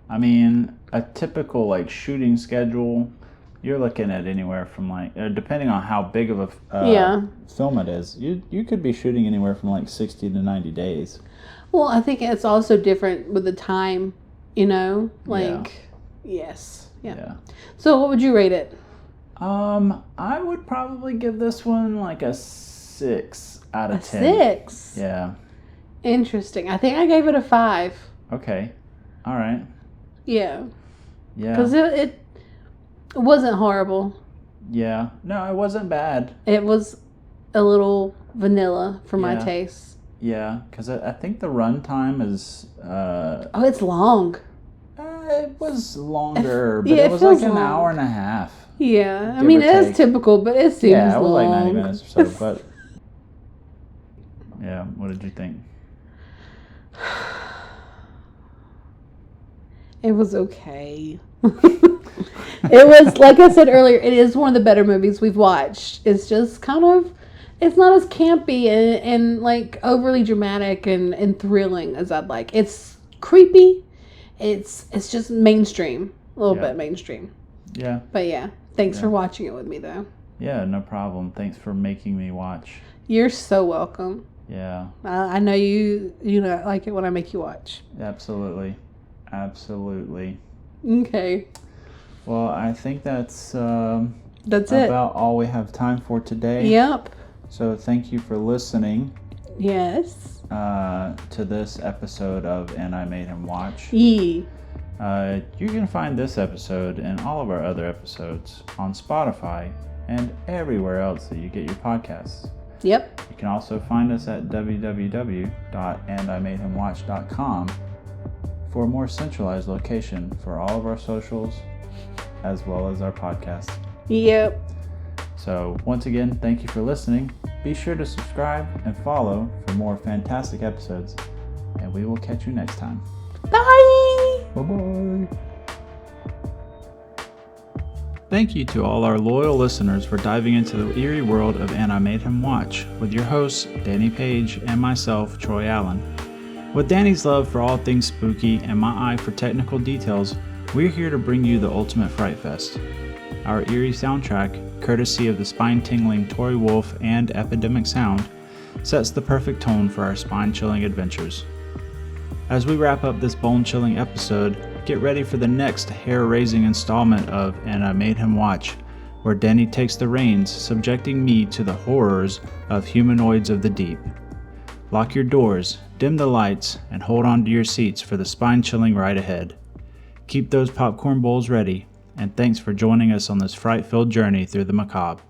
I mean, a typical shooting schedule, you're looking at anywhere from depending on how big of a film it is, you could be shooting anywhere from 60 to 90 days. Well, I think it's also different with the time, Yes. Yeah. So what would you rate it? I would probably give this one a 6 out of 10. 6? Yeah. Interesting. I think I gave it a 5. Okay. All right. Yeah. Yeah. Because it wasn't horrible. Yeah. No, it wasn't bad. It was a little vanilla for my taste. Yeah, because I think the runtime is... it's long. It was longer, but it was an hour and a half. Yeah, I mean, it is typical, but it seems long. Yeah, it was 90 minutes or so, but... Yeah, what did you think? It was okay. It was, like I said earlier, it is one of the better movies we've watched. It's just it's not as campy and overly dramatic and thrilling as I'd like. It's creepy. It's just mainstream. A little bit mainstream. Yeah. But yeah, thanks for watching it with me, though. Yeah, no problem. Thanks for making me watch. You're so welcome. Yeah. I know you like it when I make you watch. Absolutely. Okay. Well, I think that's it. About all we have time for today. Yep. So thank you for listening. Yes. To this episode of And I Made Him Watch. You can find this episode and all of our other episodes on Spotify and everywhere else that you get your podcasts. Yep. You can also find us at www.andimadehimwatch.com for a more centralized location for all of our socials as well as our podcast. Yep. So once again, thank you for listening. Be sure to subscribe and follow for more fantastic episodes, and we will catch you next time. Bye! Bye-bye. Thank you to all our loyal listeners for diving into the eerie world of And I Made Him Watch with your hosts, Dani Page and myself, Troy Allen. With Dani's love for all things spooky and my eye for technical details, we're here to bring you the ultimate fright fest. Our eerie soundtrack, courtesy of the spine-tingling Tory Wolf and Epidemic Sound, sets the perfect tone for our spine-chilling adventures. As we wrap up this bone-chilling episode, get ready for the next hair-raising installment of And I Made Him Watch, where Dani takes the reins, subjecting me to the horrors of humanoids of the deep. Lock your doors, dim the lights, and hold on to your seats for the spine-chilling ride ahead. Keep those popcorn bowls ready, and thanks for joining us on this fright-filled journey through the macabre.